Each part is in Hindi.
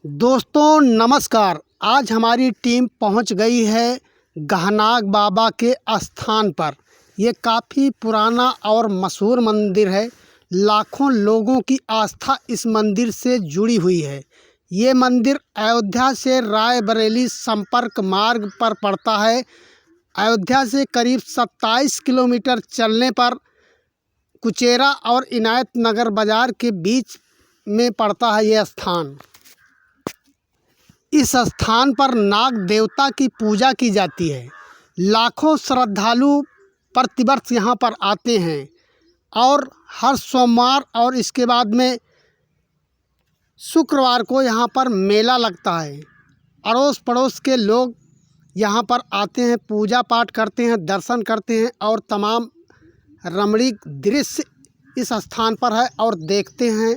दोस्तों नमस्कार। आज हमारी टीम पहुंच गई है गहनाग बाबा के स्थान पर। ये काफ़ी पुराना और मशहूर मंदिर है। लाखों लोगों की आस्था इस मंदिर से जुड़ी हुई है। ये मंदिर अयोध्या से रायबरेली संपर्क मार्ग पर पड़ता है। अयोध्या से करीब 27 किलोमीटर चलने पर कुचेरा और इनायत नगर बाज़ार के बीच में पड़ता है ये स्थान। इस स्थान पर नाग देवता की पूजा की जाती है। लाखों श्रद्धालु प्रतिवर्ष यहाँ पर आते हैं और हर सोमवार और इसके बाद में शुक्रवार को यहाँ पर मेला लगता है। अड़ोस पड़ोस के लोग यहाँ पर आते हैं, पूजा पाठ करते हैं, दर्शन करते हैं और तमाम रमणीक दृश्य इस स्थान पर है और देखते हैं।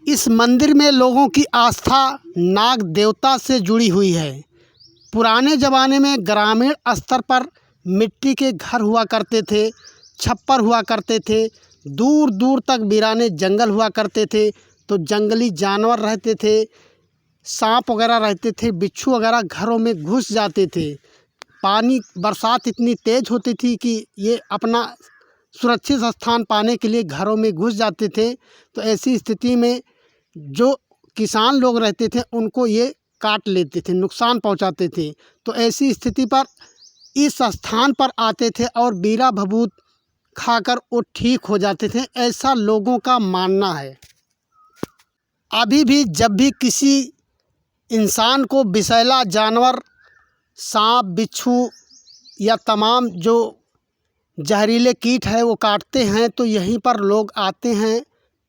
इस मंदिर में लोगों की आस्था नाग देवता से जुड़ी हुई है। पुराने ज़माने में ग्रामीण स्तर पर मिट्टी के घर हुआ करते थे, छप्पर हुआ करते थे, दूर दूर तक वीराने जंगल हुआ करते थे। तो जंगली जानवर रहते थे, सांप वगैरह रहते थे, बिच्छू वगैरह घरों में घुस जाते थे। पानी बरसात इतनी तेज़ होती थी कि ये अपना सुरक्षित स्थान पाने के लिए घरों में घुस जाते थे। तो ऐसी स्थिति में जो किसान लोग रहते थे उनको ये काट लेते थे, नुकसान पहुंचाते थे। तो ऐसी स्थिति पर इस स्थान पर आते थे और बीरा भभूत खाकर वो ठीक हो जाते थे, ऐसा लोगों का मानना है। अभी भी जब भी किसी इंसान को विषैला जानवर, सांप, बिच्छू या तमाम जो जहरीले कीट है वो काटते हैं तो यहीं पर लोग आते हैं,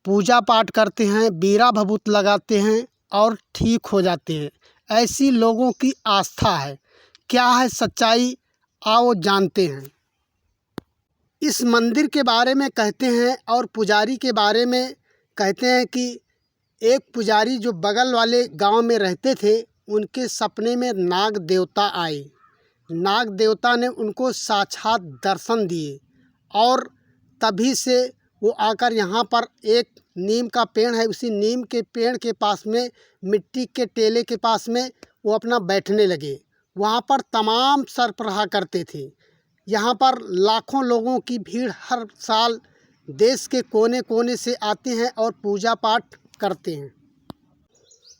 पूजा पाठ करते हैं, बीरा भभूत लगाते हैं और ठीक हो जाते हैं। ऐसी लोगों की आस्था है। क्या है सच्चाई, आओ जानते हैं। इस मंदिर के बारे में कहते हैं और पुजारी के बारे में कहते हैं कि एक पुजारी जो बगल वाले गांव में रहते थे, उनके सपने में नाग देवता आए। नाग देवता ने उनको साक्षात दर्शन दिए और तभी से वो आकर यहाँ पर एक नीम का पेड़ है, उसी नीम के पेड़ के पास में मिट्टी के टेले के पास में वो अपना बैठने लगे। वहाँ पर तमाम सरपराह करते थे। यहाँ पर लाखों लोगों की भीड़ हर साल देश के कोने कोने से आते हैं और पूजा पाठ करते हैं।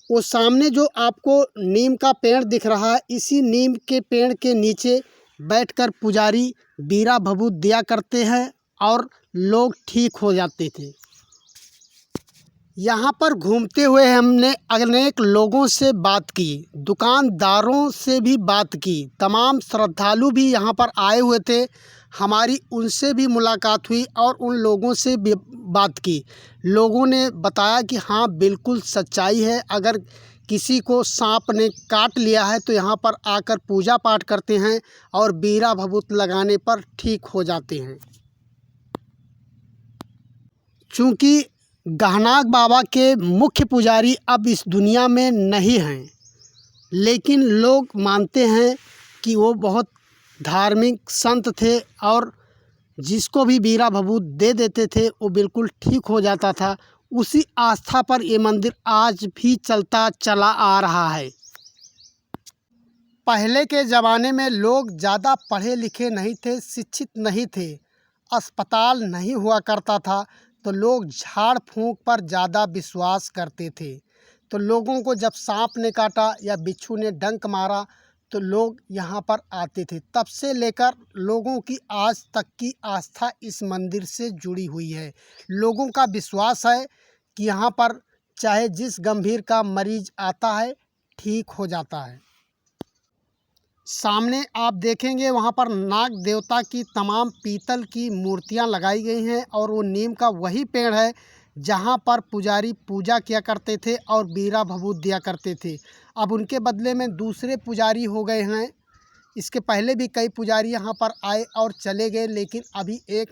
वो सामने जो आपको नीम का पेड़ दिख रहा है, इसी नीम के पेड़ के नीचे बैठकर पुजारी बीरा भभूत दिया करते हैं और लोग ठीक हो जाते थे। यहाँ पर घूमते हुए हमने अनेक लोगों से बात की, दुकानदारों से भी बात की, तमाम श्रद्धालु भी यहाँ पर आए हुए थे, हमारी उनसे भी मुलाकात हुई और उन लोगों से भी बात की। लोगों ने बताया कि हाँ बिल्कुल सच्चाई है, अगर किसी को सांप ने काट लिया है तो यहाँ पर आकर पूजा पाठ करते हैं और बीरा भभूत लगाने पर ठीक हो जाते हैं। चूँकि गहनाग बाबा के मुख्य पुजारी अब इस दुनिया में नहीं हैं, लेकिन लोग मानते हैं कि वो बहुत धार्मिक संत थे और जिसको भी बीरा भभूत दे देते थे वो बिल्कुल ठीक हो जाता था। उसी आस्था पर ये मंदिर आज भी चलता चला आ रहा है। पहले के ज़माने में लोग ज़्यादा पढ़े लिखे नहीं थे, शिक्षित नहीं थे, अस्पताल नहीं हुआ करता था, तो लोग झाड़ फूंक पर ज़्यादा विश्वास करते थे। तो लोगों को जब सांप ने काटा या बिच्छू ने डंक मारा तो लोग यहाँ पर आते थे। तब से लेकर लोगों की आज तक की आस्था इस मंदिर से जुड़ी हुई है। लोगों का विश्वास है कि यहाँ पर चाहे जिस गंभीर का मरीज आता है ठीक हो जाता है। सामने आप देखेंगे वहाँ पर नाग देवता की तमाम पीतल की मूर्तियाँ लगाई गई हैं और वो नीम का वही पेड़ है जहाँ पर पुजारी पूजा किया करते थे और बीरा भभूत दिया करते थे। अब उनके बदले में दूसरे पुजारी हो गए हैं। इसके पहले भी कई पुजारी यहाँ पर आए और चले गए, लेकिन अभी एक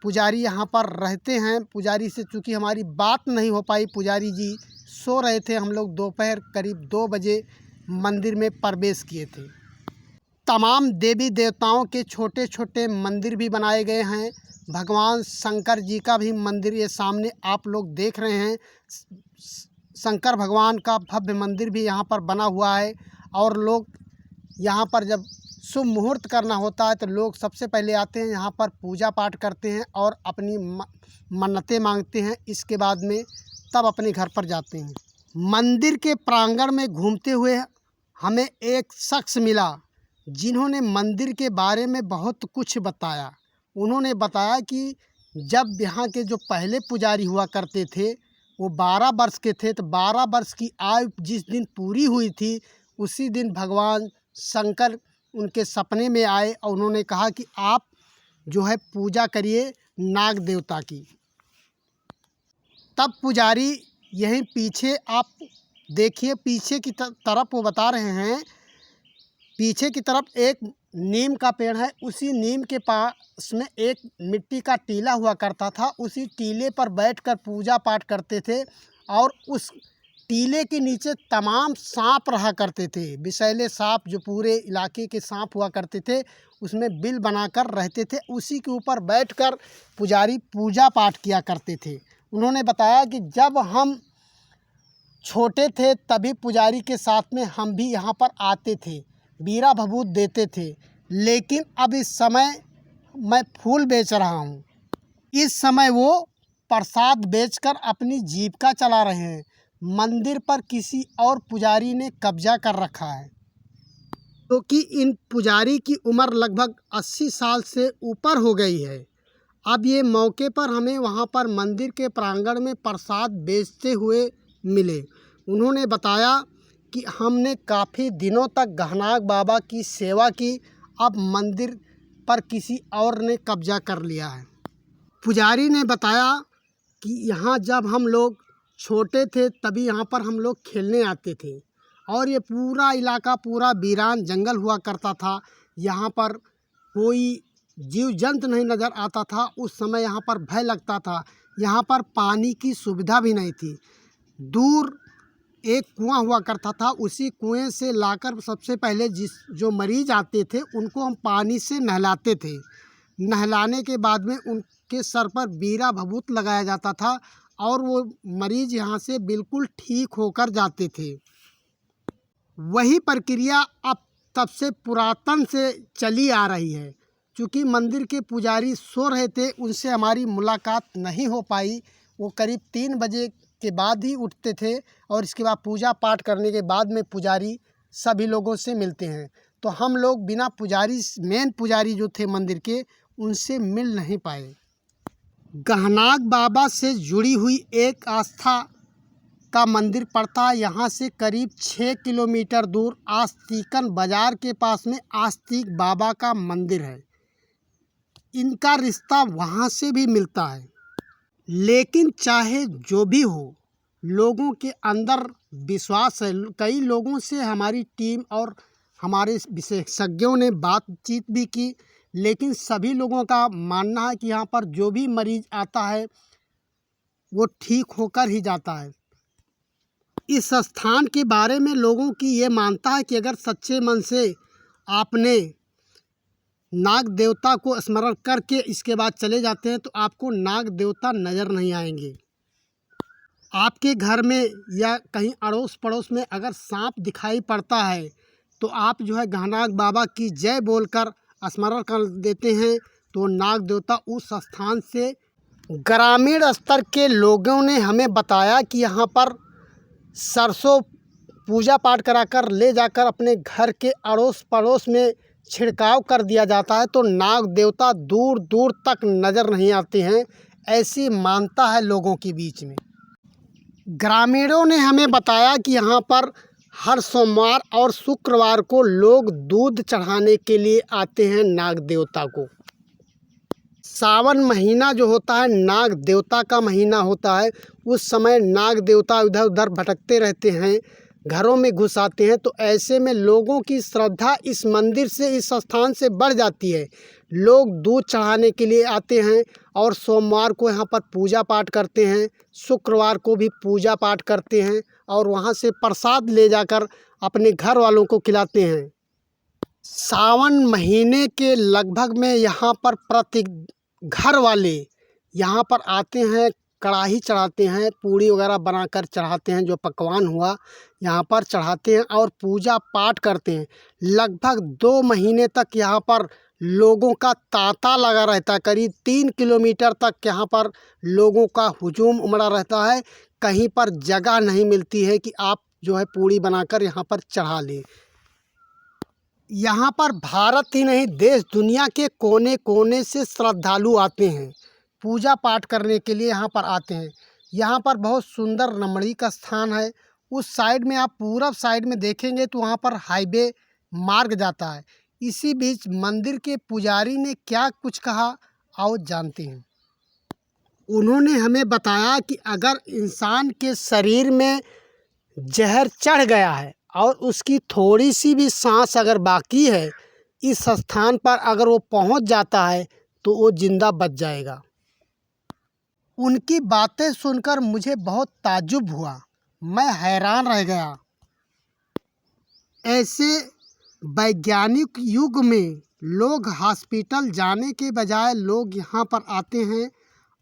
पुजारी यहाँ पर रहते हैं। पुजारी से चूँकि हमारी बात नहीं हो पाई, पुजारी जी सो रहे थे, हम लोग दोपहर करीब 2 बजे मंदिर में प्रवेश किए थे। तमाम देवी देवताओं के छोटे छोटे मंदिर भी बनाए गए हैं। भगवान शंकर जी का भी मंदिर ये सामने आप लोग देख रहे हैं। शंकर भगवान का भव्य मंदिर भी यहाँ पर बना हुआ है। और लोग यहाँ पर जब शुभ मुहूर्त करना होता है तो लोग सबसे पहले आते हैं, यहाँ पर पूजा पाठ करते हैं और अपनी मन्नतें मांगते हैं। इसके बाद में तब अपने घर पर जाते हैं। मंदिर के प्रांगण में घूमते हुए हमें एक शख्स मिला जिन्होंने मंदिर के बारे में बहुत कुछ बताया। उन्होंने बताया कि जब यहाँ के जो पहले पुजारी हुआ करते थे वो 12 वर्ष के थे, तो 12 वर्ष की आयु जिस दिन पूरी हुई थी उसी दिन भगवान शंकर उनके सपने में आए और उन्होंने कहा कि आप जो है पूजा करिए नाग देवता की। तब पुजारी यहीं पीछे आप देखिए, पीछे की तरफ वो बता रहे हैं, पीछे की तरफ एक नीम का पेड़ है। उसी नीम के पास में एक मिट्टी का टीला हुआ करता था। उसी टीले पर बैठकर पूजा पाठ करते थे और उस टीले के नीचे तमाम सांप रहा करते थे। विषैले सांप जो पूरे इलाके के सांप हुआ करते थे उसमें बिल बनाकर रहते थे। उसी के ऊपर बैठकर पुजारी पूजा पाठ किया करते थे। उन्होंने बताया कि जब हम छोटे थे तभी पुजारी के साथ में हम भी यहाँ पर आते थे, बीरा भभूत देते थे। लेकिन अब इस समय मैं फूल बेच रहा हूँ। इस समय वो प्रसाद बेचकर अपनी जीविका चला रहे हैं। मंदिर पर किसी और पुजारी ने कब्जा कर रखा है, क्योंकि इन पुजारी की उम्र लगभग 80 साल से ऊपर हो गई है। अब ये मौके पर हमें वहाँ पर मंदिर के प्रांगण में प्रसाद बेचते हुए मिले। उन्होंने बताया कि हमने काफ़ी दिनों तक गहनाग बाबा की सेवा की, अब मंदिर पर किसी और ने कब्जा कर लिया है। पुजारी ने बताया कि यहाँ जब हम लोग छोटे थे तभी यहाँ पर हम लोग खेलने आते थे और ये पूरा इलाका पूरा वीरान जंगल हुआ करता था। यहाँ पर कोई जीव जंतु नहीं नज़र आता था। उस समय यहाँ पर भय लगता था। यहाँ पर पानी की सुविधा भी नहीं थी। दूर एक कुआं हुआ करता था, उसी कुएं से लाकर सबसे पहले जो मरीज आते थे उनको हम पानी से नहलाते थे। नहलाने के बाद में उनके सर पर बीरा भभूत लगाया जाता था और वो मरीज यहाँ से बिल्कुल ठीक होकर जाते थे। वही प्रक्रिया अब तब से पुरातन से चली आ रही है। चूँकि मंदिर के पुजारी सो रहे थे, उनसे हमारी मुलाकात नहीं हो पाई। वो करीब 3 बजे के बाद ही उठते थे और इसके बाद पूजा पाठ करने के बाद में पुजारी सभी लोगों से मिलते हैं। तो हम लोग बिना पुजारी, मेन पुजारी जो थे मंदिर के, उनसे मिल नहीं पाए। गहनाग बाबा से जुड़ी हुई एक आस्था का मंदिर पड़ता है। यहाँ से करीब 6 किलोमीटर दूर आस्तिकन बाज़ार के पास में आस्तिक बाबा का मंदिर है। इनका रिश्ता वहाँ से भी मिलता है। लेकिन चाहे जो भी हो, लोगों के अंदर विश्वास है। कई लोगों से हमारी टीम और हमारे विशेषज्ञों ने बातचीत भी की, लेकिन सभी लोगों का मानना है कि यहाँ पर जो भी मरीज आता है वो ठीक होकर ही जाता है। इस स्थान के बारे में लोगों की ये मानता है कि अगर सच्चे मन से आपने नाग देवता को स्मरण करके इसके बाद चले जाते हैं तो आपको नाग देवता नज़र नहीं आएंगे। आपके घर में या कहीं अड़ोस पड़ोस में अगर सांप दिखाई पड़ता है तो आप जो है गहनाग बाबा की जय बोलकर स्मरण कर देते हैं तो नाग देवता उस स्थान से। ग्रामीण स्तर के लोगों ने हमें बताया कि यहाँ पर सरसों पूजा पाठ कराकर ले जाकर अपने घर के अड़ोस पड़ोस में छिड़काव कर दिया जाता है तो नाग देवता दूर दूर तक नज़र नहीं आते हैं। ऐसी मान्यता है लोगों के बीच में। ग्रामीणों ने हमें बताया कि यहाँ पर हर सोमवार और शुक्रवार को लोग दूध चढ़ाने के लिए आते हैं नाग देवता को। सावन महीना जो होता है नाग देवता का महीना होता है। उस समय नाग देवता इधर उधर भटकते रहते हैं, घरों में घुस आते हैं। तो ऐसे में लोगों की श्रद्धा इस मंदिर से, इस स्थान से बढ़ जाती है। लोग दूध चढ़ाने के लिए आते हैं और सोमवार को यहाँ पर पूजा पाठ करते हैं, शुक्रवार को भी पूजा पाठ करते हैं और वहाँ से प्रसाद ले जाकर अपने घर वालों को खिलाते हैं। सावन महीने के लगभग में यहाँ पर प्रति घर वाले यहाँ पर आते हैं, कढ़ाई चढ़ाते हैं, पूड़ी वगैरह बनाकर चढ़ाते हैं, जो पकवान हुआ यहाँ पर चढ़ाते हैं और पूजा पाठ करते हैं। लगभग 2 महीने तक यहाँ पर लोगों का तांता लगा रहता है। करीब 3 किलोमीटर तक यहाँ पर लोगों का हुजूम उमड़ा रहता है। कहीं पर जगह नहीं मिलती है कि आप जो है पूड़ी बनाकर यहाँ पर चढ़ा लें। यहाँ पर भारत ही नहीं, देश दुनिया के कोने कोने से श्रद्धालु आते हैं, पूजा पाठ करने के लिए यहाँ पर आते हैं। यहाँ पर बहुत सुंदर रमणीक स्थान है। उस साइड में आप पूरब साइड में देखेंगे तो वहाँ पर हाईवे मार्ग जाता है। इसी बीच मंदिर के पुजारी ने क्या कुछ कहा, आओ जानते हैं। उन्होंने हमें बताया कि अगर इंसान के शरीर में जहर चढ़ गया है और उसकी थोड़ी सी भी सांस अगर बाकी है, इस स्थान पर अगर वो पहुंच जाता है तो वो जिंदा बच जाएगा। उनकी बातें सुनकर मुझे बहुत ताज्जुब हुआ, मैं हैरान रह गया। ऐसे वैज्ञानिक युग में लोग हॉस्पिटल जाने के बजाय लोग यहाँ पर आते हैं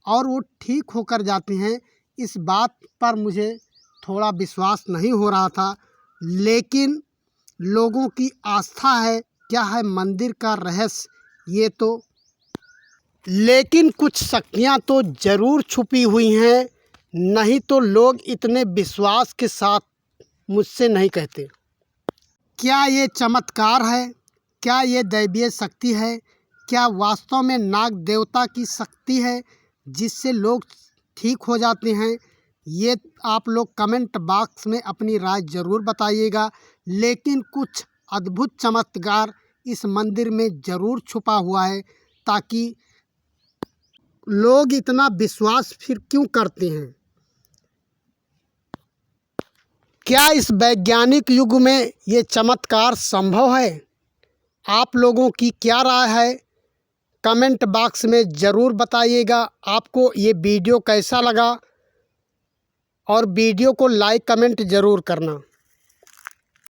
और वो ठीक होकर जाते हैं। इस बात पर मुझे थोड़ा विश्वास नहीं हो रहा था, लेकिन लोगों की आस्था है। क्या है मंदिर का रहस्य ये तो, लेकिन कुछ शक्तियाँ तो ज़रूर छुपी हुई हैं, नहीं तो लोग इतने विश्वास के साथ मुझसे नहीं कहते। क्या ये चमत्कार है? क्या ये दैवीय शक्ति है? क्या वास्तव में नाग देवता की शक्ति है जिससे लोग ठीक हो जाते हैं? ये आप लोग कमेंट बॉक्स में अपनी राय ज़रूर बताइएगा। लेकिन कुछ अद्भुत चमत्कार इस मंदिर में ज़रूर छुपा हुआ है, ताकि लोग इतना विश्वास फिर क्यों करते हैं। क्या इस वैज्ञानिक युग में ये चमत्कार संभव है? आप लोगों की क्या राय है? कमेंट बॉक्स में ज़रूर बताइएगा। आपको ये वीडियो कैसा लगा और वीडियो को लाइक कमेंट ज़रूर करना।